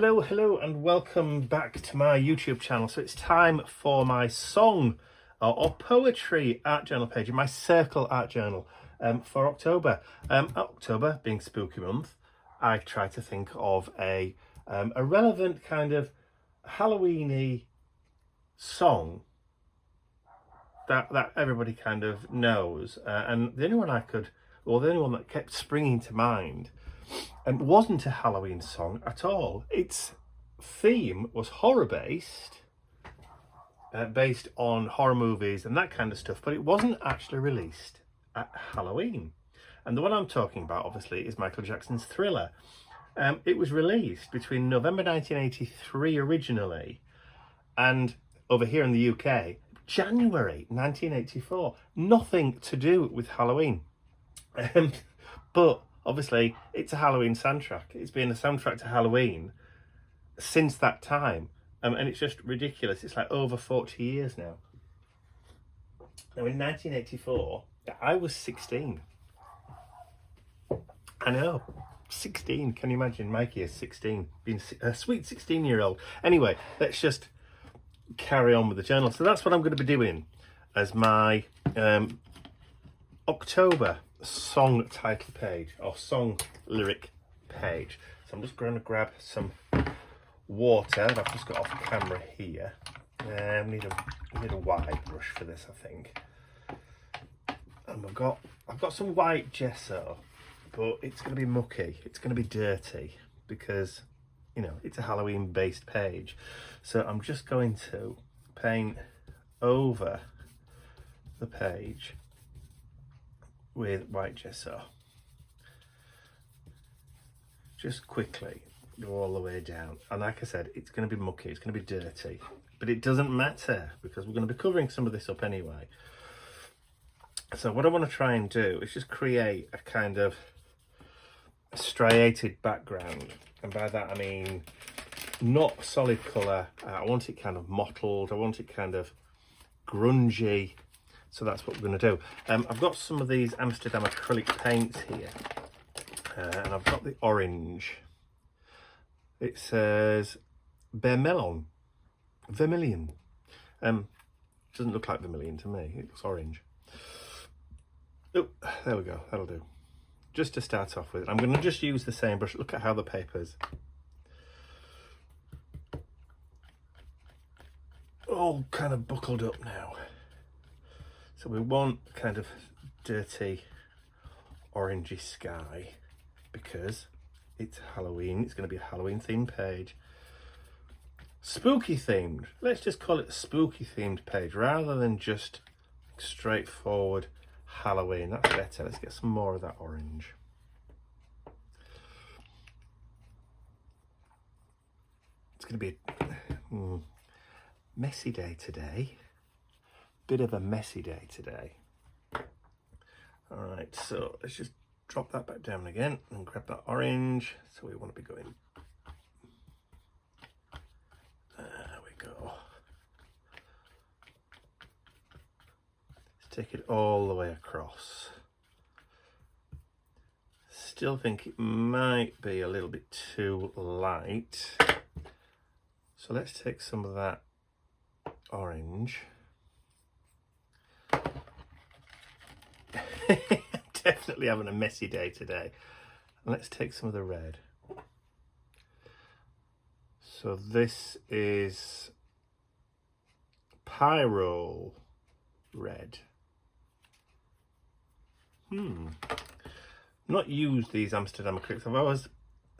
Hello, and welcome back to my YouTube channel. So it's time for my song or poetry art journal page in my circle art journal for October. October being spooky month, I try to think of a relevant kind of Halloweeny song that everybody kind of knows. And the only one that kept springing to mind wasn't a Halloween song at all. Its theme was horror based on horror movies and that kind of stuff, but it wasn't actually released at Halloween. And the one I'm talking about, obviously, is Michael Jackson's Thriller. It was released between November 1983 originally and over here in the UK, January 1984. Nothing to do with Halloween. But obviously, it's a Halloween soundtrack. It's been a soundtrack to Halloween since that time. And it's just ridiculous. It's like over 40 years now. Now, in 1984, I was 16. I know, 16. Can you imagine? Mikey is 16, being a sweet 16-year-old. Anyway, let's just carry on with the journal. So that's what I'm going to be doing as my October song title page or song lyric page. So I'm just going to grab some water that I've just got off camera here. Need a wide brush for this, I think. And I've got some white gesso, but it's going to be mucky. It's going to be dirty because, you know, it's a Halloween based page. So I'm just going to paint over the page with white gesso. Just quickly go all the way down. And like I said, it's going to be mucky, it's going to be dirty, but it doesn't matter because we're going to be covering some of this up anyway. So what I want to try and do is just create a kind of striated background. And by that I mean not solid colour. I want it kind of mottled, I want it kind of grungy. So that's what we're going to do. I've got some of these Amsterdam acrylic paints here. And I've got the orange. It says Vermilion. Doesn't look like vermilion to me. It looks orange. Oh, there we go. That'll do. Just to start off with, I'm going to just use the same brush. Look at how the paper's all kind of buckled up now. So we want kind of dirty orangey sky because it's Halloween. It's going to be a Halloween themed page. Spooky themed. Let's just call it a spooky themed page rather than just straightforward Halloween. That's better. Let's get some more of that orange. It's going to be a messy day today. Bit of a messy day today. All right, so let's just drop that back down again and grab that orange. So we want to be going. There we go. Let's take it all the way across. Still think it might be a little bit too light. So let's take some of that orange. Definitely having a messy day today. And let's take some of the red. So this is Pyro Red. Not used these Amsterdam acrylics. I've always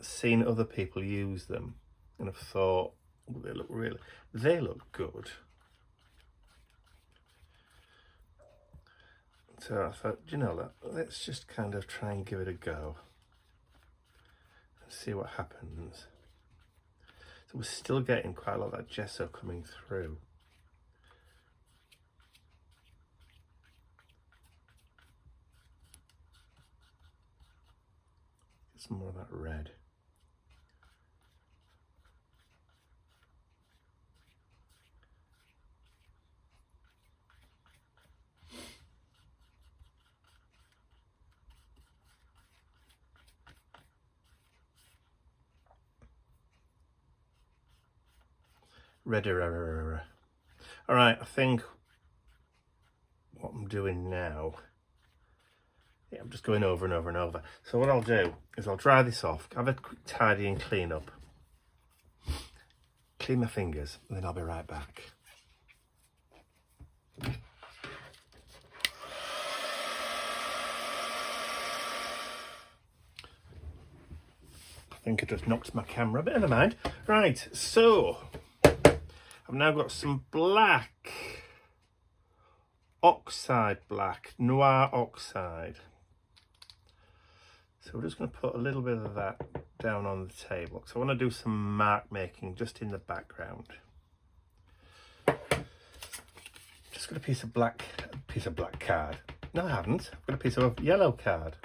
seen other people use them and I've thought, oh, they look good. So I thought, you know, let's just kind of try and give it a go and see what happens. So we're still getting quite a lot of that gesso coming through. Get some more of that red. redder. All right, I think what I'm doing now, yeah, I'm just going over and over and over. So what I'll do is I'll dry this off, have a quick tidy and clean up, clean my fingers, and then I'll be right back. I think I just knocked my camera, but never mind. Right, so I've now got some black, oxide black, noir oxide. So we're just going to put a little bit of that down on the table. So I want to do some mark making just in the background. Just got a piece of black card. No, I haven't. I've got a piece of yellow card.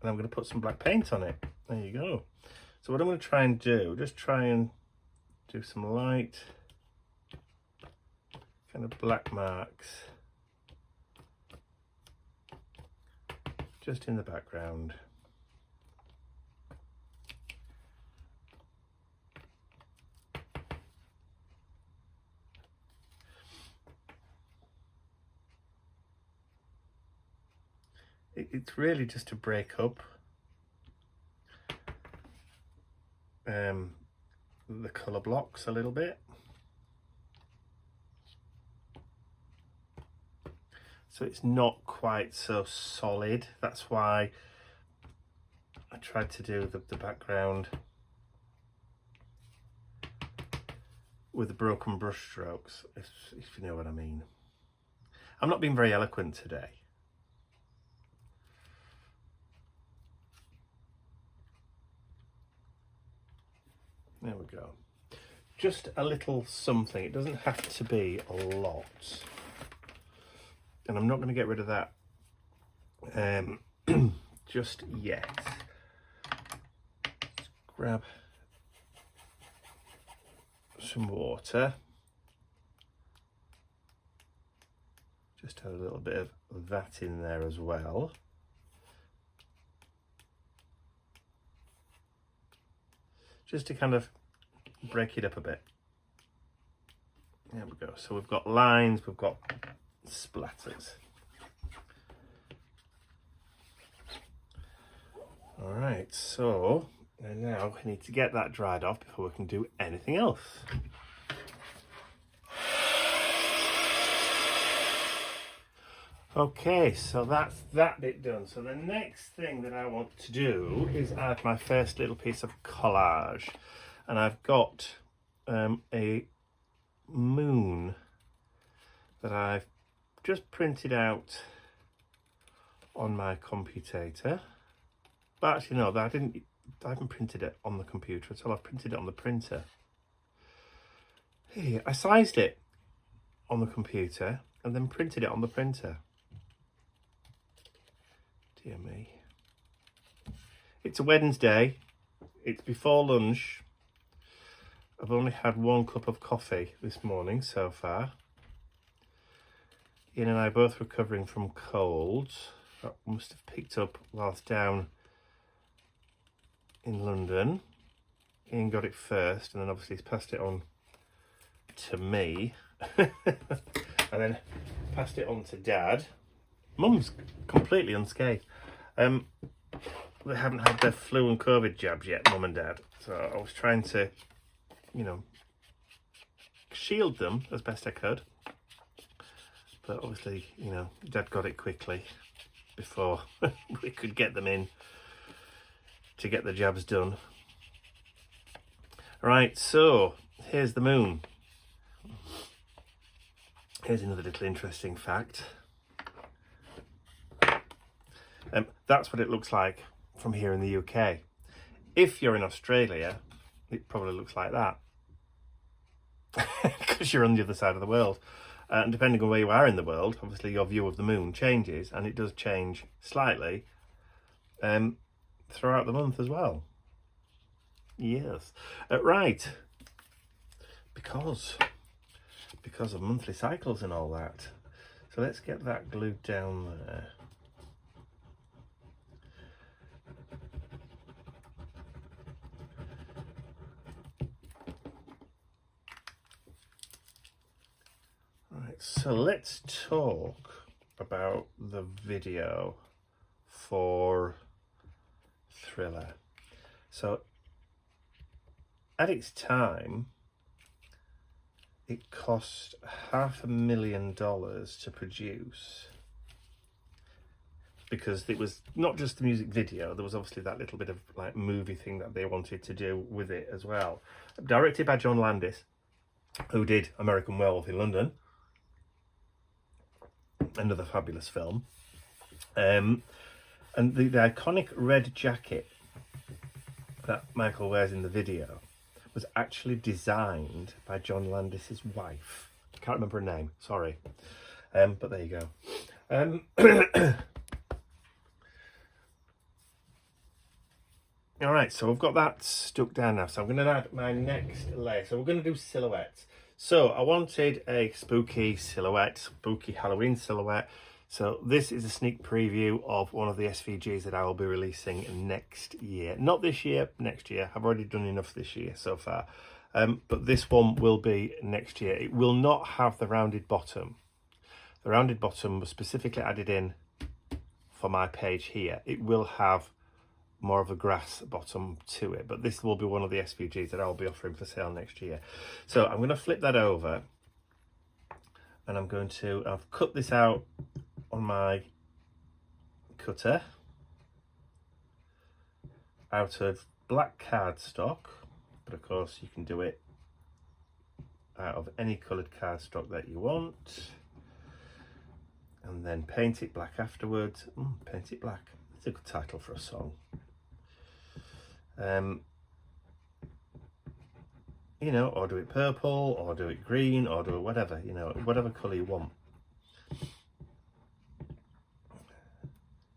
And I'm going to put some black paint on it. There you go. So what I'm going to try and do, just try and do some light kind of black marks just in the background. It's really just to break up the colour blocks a little bit. So it's not quite so solid. That's why I tried to do the background with the broken brush strokes, if you know what I mean. I'm not being very eloquent today. There we go. Just a little something. It doesn't have to be a lot. And I'm not going to get rid of that just yet. Let's grab some water. Just add a little bit of that in there as well. Just to kind of break it up a bit. There we go. So we've got lines, we've got splatters. All right, so now we need to get that dried off before we can do anything else. Okay, so that's that bit done. So the next thing that I want to do is add my first little piece of collage. And I've got a moon that I've just printed out on my computer. But actually no, I haven't printed it on the computer at all. I've printed it on the printer. Hey, I sized it on the computer and then printed it on the printer. Dear me. It's a Wednesday. It's before lunch. I've only had 1 cup of coffee this morning so far. Ian and I are both recovering from colds. That must have picked up whilst down in London. Ian got it first and then obviously he's passed it on to me. And then passed it on to Dad. Mum's completely unscathed. They haven't had their flu and COVID jabs yet, Mum and Dad. So I was trying to, you know, shield them as best I could. But obviously, you know, Dad got it quickly before we could get them in to get the jabs done. Right, so here's the moon. Here's another little interesting fact. That's what it looks like from here in the UK. If you're in Australia, it probably looks like that. Because you're on the other side of the world. And depending on where you are in the world, obviously your view of the moon changes, and it does change slightly throughout the month as well. Yes. Right. Because of monthly cycles and all that. So let's get that glued down there. so let's talk about the video for Thriller. So at its time, it cost $500,000 to produce, because it was not just the music video, there was obviously that little bit of like movie thing that they wanted to do with it as well. Directed by John Landis, who did American Werewolf in London, another fabulous film. And the iconic red jacket that Michael wears in the video was actually designed by John Landis's wife. I can't remember her name, sorry. But there you go. All right, so we've got that stuck down now. So I'm going to add my next layer. So we're going to do silhouettes. So I wanted a spooky silhouette, spooky Halloween silhouette. So this is a sneak preview of one of the SVGs that I will be releasing next year. Not this year, next year. I've already done enough this year so far. But this one will be next year. It will not have the rounded bottom. The rounded bottom was specifically added in for my page here. It will have more of a grass bottom to it, but this will be one of the SVGs that I'll be offering for sale next year. So I'm going to flip that over, and I've cut this out on my cutter out of black cardstock, but of course you can do it out of any coloured cardstock that you want, and then paint it black afterwards. Paint it black, it's a good title for a song. You know, or do it purple, or do it green, or do it whatever, you know, whatever colour you want.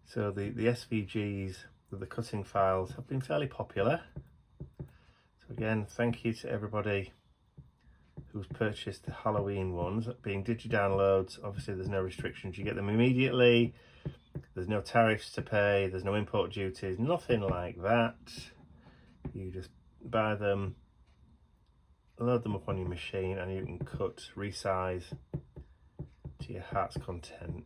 So the SVGs, the cutting files, have been fairly popular. So again, thank you to everybody who's purchased the Halloween ones, being digi-downloads. Obviously there's no restrictions, you get them immediately, there's no tariffs to pay, there's no import duties, nothing like that. You just buy them, load them up on your machine, and you can cut, resize to your heart's content.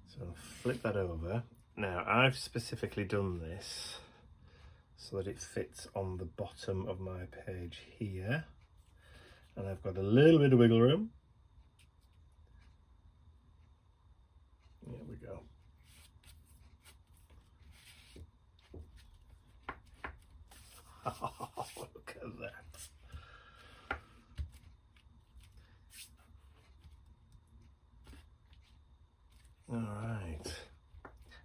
So flip that over. Now I've specifically done this so that it fits on the bottom of my page here, and I've got a little bit of wiggle room. There we go. Oh, look at that. All right.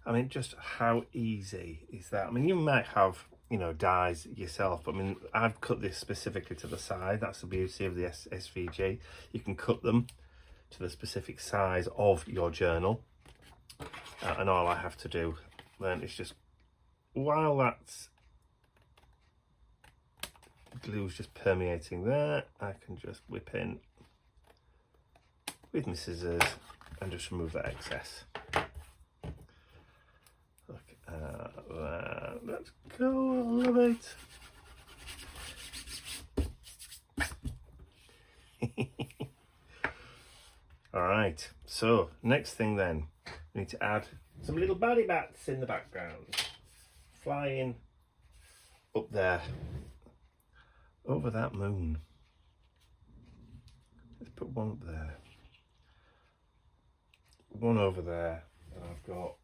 I mean, just how easy is that? I mean, you might have, you know, dies yourself, but I mean, I've cut this specifically to the side. That's the beauty of the SVG. You can cut them to the specific size of your journal. And all I have to do then is just, while that's glue's just permeating there, I can just whip in with my scissors and just remove that excess. Look at that. Let's go. I love it. All right, so next thing then, we need to add some little body bats in the background, flying up there over that moon. Let's put one up there, one over there, and I've got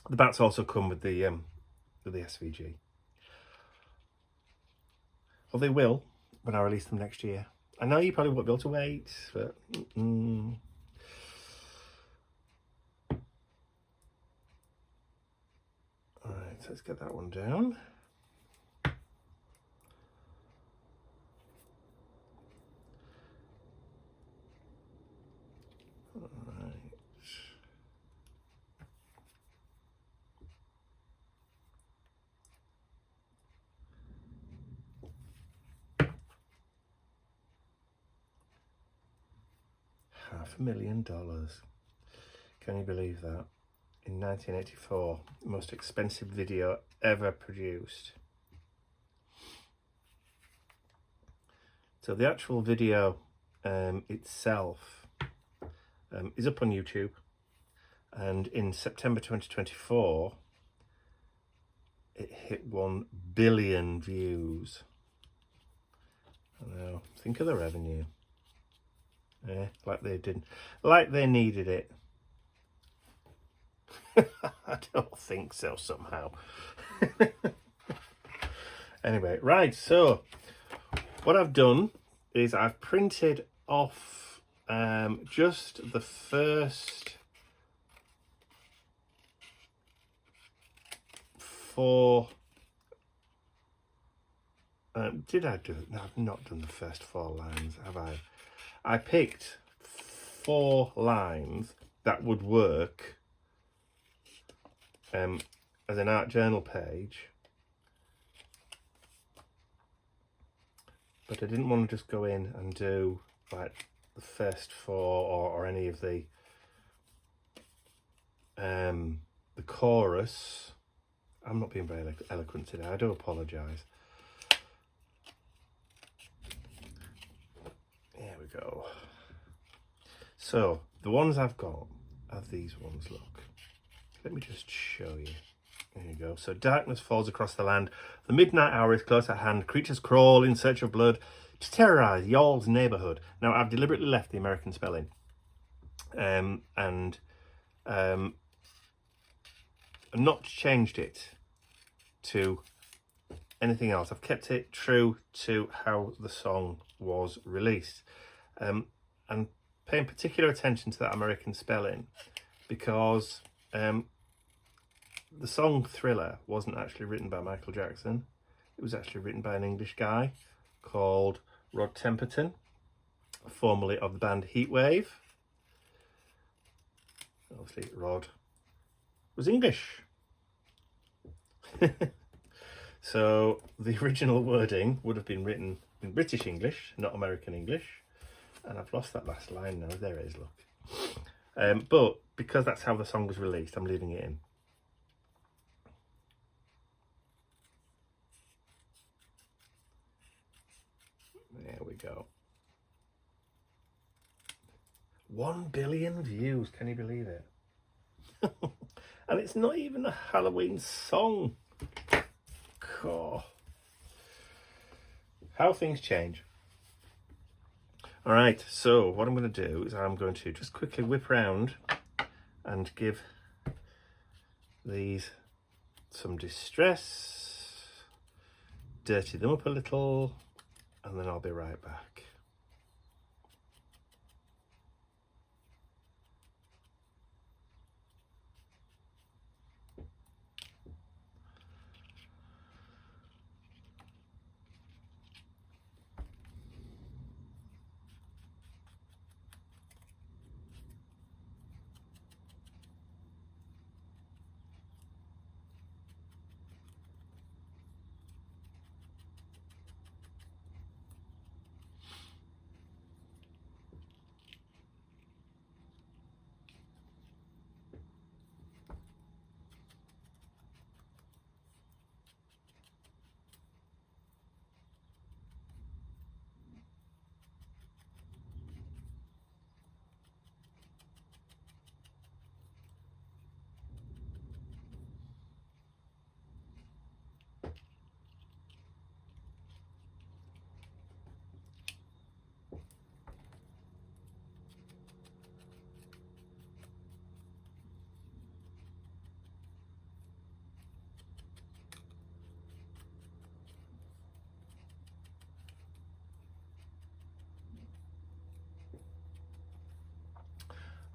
the bats also come with the SVG. Well, they will when I release them next year. I know you probably won't be able to wait, but all right, so let's get that one down. All right. $500,000. Can you believe that? In 1984, the most expensive video ever produced. So the actual video itself is up on YouTube, and in September 2024 it hit 1 billion views. I know, think of the revenue. Yeah, like they needed it. I don't think so somehow. Anyway, right, so what I've done is I've printed off just the first 4. Did I do it? No, I've not done the first 4 lines, have I? I picked 4 lines that would work as an art journal page, but I didn't want to just go in and do like the first 4 or any of the chorus. I'm not being very eloquent today, I do apologise. There we go. So the ones I've got are these ones, look. Let me just show you. There you go. So darkness falls across the land. The midnight hour is close at hand. Creatures crawl in search of blood to terrorise y'all's neighbourhood. Now, I've deliberately left the American spelling. And not changed it to anything else. I've kept it true to how the song was released. And paying particular attention to that American spelling because the song Thriller wasn't actually written by Michael Jackson. It was actually written by an English guy called Rod Temperton, formerly of the band Heatwave. Obviously Rod was English. So the original wording would have been written in British English, not American English. And I've lost that last line now. There it is, look. But because that's how the song was released, I'm leaving it in. There we go. 1 billion views, can you believe it? And it's not even a Halloween song. God. How things change. All right, so what I'm going to do is I'm going to just quickly whip round and give these some distress, dirty them up a little, and then I'll be right back.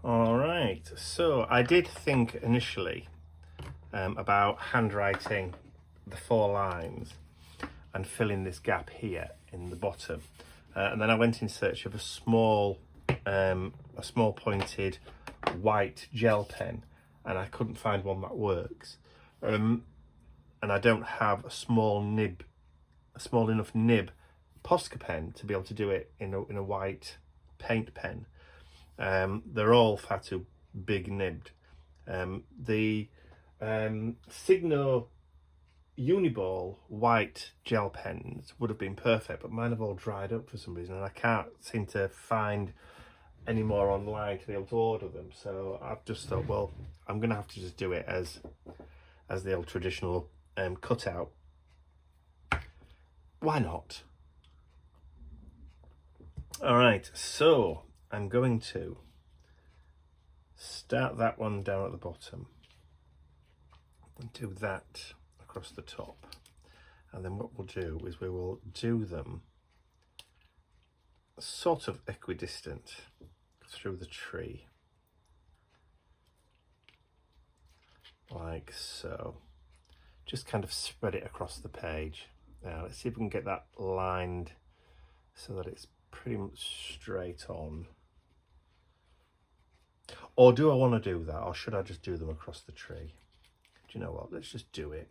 All right, so I did think initially about handwriting the 4 lines and filling this gap here in the bottom, and then I went in search of a small pointed white gel pen, and I couldn't find one that works, and I don't have a small enough nib Posca pen to be able to do it in a white paint pen. They're all far too big nibbed. The Signo Uniball white gel pens would have been perfect, but mine have all dried up for some reason, and I can't seem to find any more online to be able to order them. So I've just thought, well, I'm gonna have to just do it as the old traditional cutout. Why not? All right, so I'm going to start that one down at the bottom and do that across the top, and then what we'll do is we will do them sort of equidistant through the tree, like so. Just kind of spread it across the page. Now let's see if we can get that lined so that it's pretty much straight on. Or do I want to do that, or should I just do them across the tree? Do you know what? Let's just do it.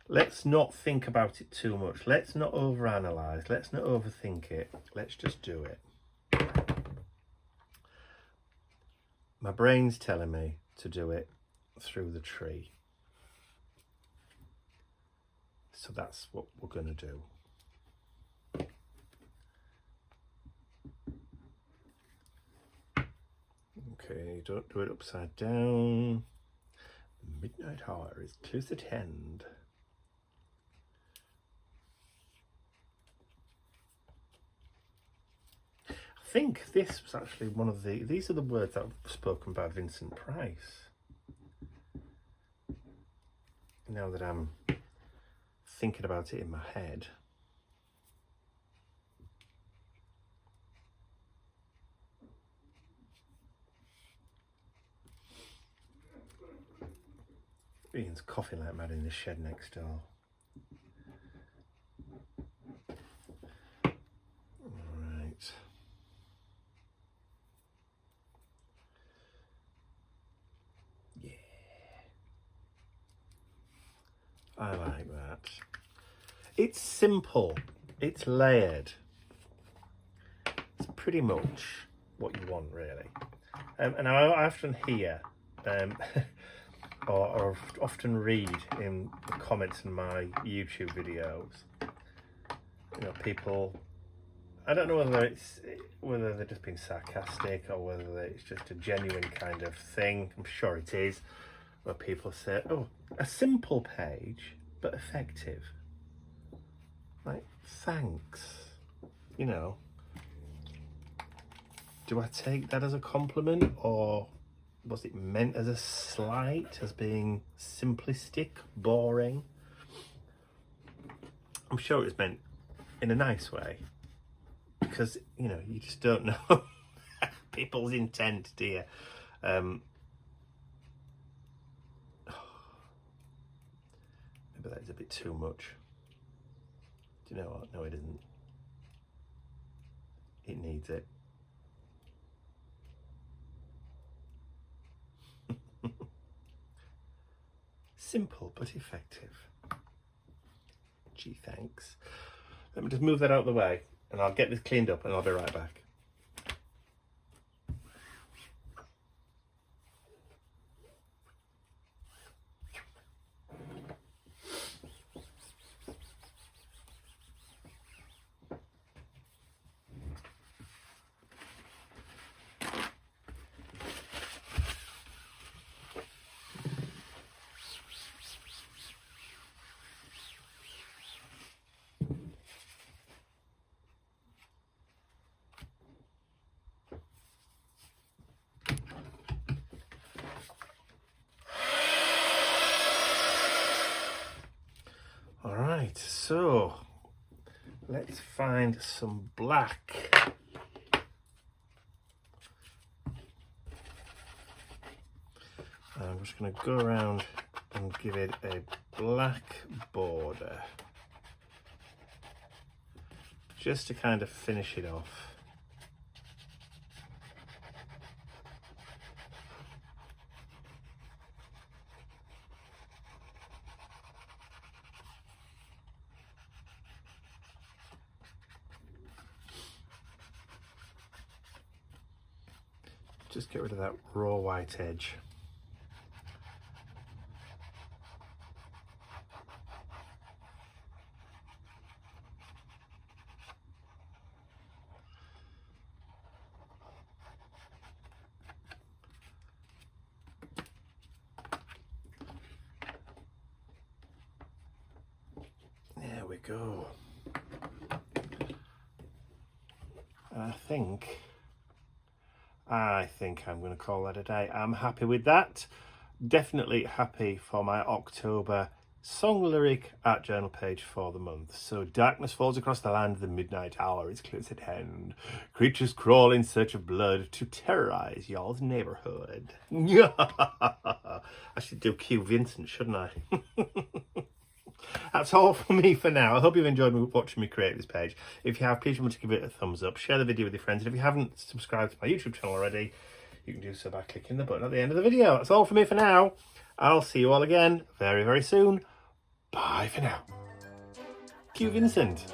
Let's not think about it too much. Let's not overanalyze. Let's not overthink it. Let's just do it. My brain's telling me to do it through the tree. So that's what we're going to do. Okay, don't do it upside down. The midnight hour is close at hand. I think this was actually one of these are the words that were spoken by Vincent Price. Now that I'm thinking about it in my head. Ian's coughing like mad in the shed next door. Right. Yeah. I like that. It's simple. It's layered. It's pretty much what you want, really. And I often hear or often read in the comments in my YouTube videos, you know, people, I don't know whether they're just being sarcastic or whether it's just a genuine kind of thing. I'm sure it is, where people say, oh, a simple page but effective. Like, thanks. You know, do I take that as a compliment, or was it meant as a slight, as being simplistic, boring? I'm sure it was meant in a nice way, because, you know, you just don't know people's intent, do you? Maybe that is a bit too much. Do you know what? No, it isn't. It needs it. Simple but effective. Gee, thanks. Let me just move that out of the way and I'll get this cleaned up and I'll be right back. Alright, so let's find some black. I'm just going to go around and give it a black border, just to kind of finish it off. Just get rid of that raw white edge. go. And I think I'm going to call that a day. I'm happy with that. Definitely happy for my October song lyric art journal page for the month. So darkness falls across the land, the midnight hour is close at hand. Creatures crawl in search of blood to terrorize y'all's neighborhood. I should do Q Vincent, shouldn't I? That's all from me for now. I hope you've enjoyed watching me create this page. If you have, please remember to give it a thumbs up, share the video with your friends, and if you haven't subscribed to my YouTube channel already, you can do so by clicking the button at the end of the video. That's all from me for now. I'll see you all again very, very soon. Bye for now. Q Vincent.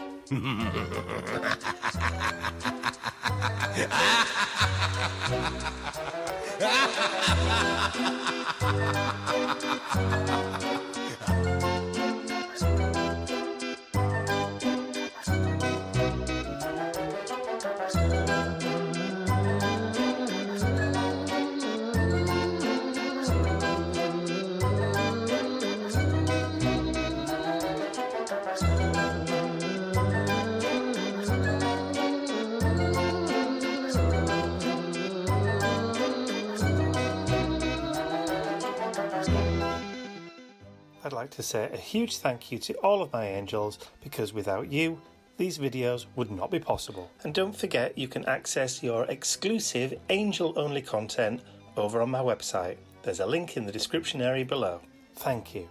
I'd like to say a huge thank you to all of my angels, because without you, these videos would not be possible. And don't forget, you can access your exclusive angel-only content over on my website. There's a link in the description area below. Thank you.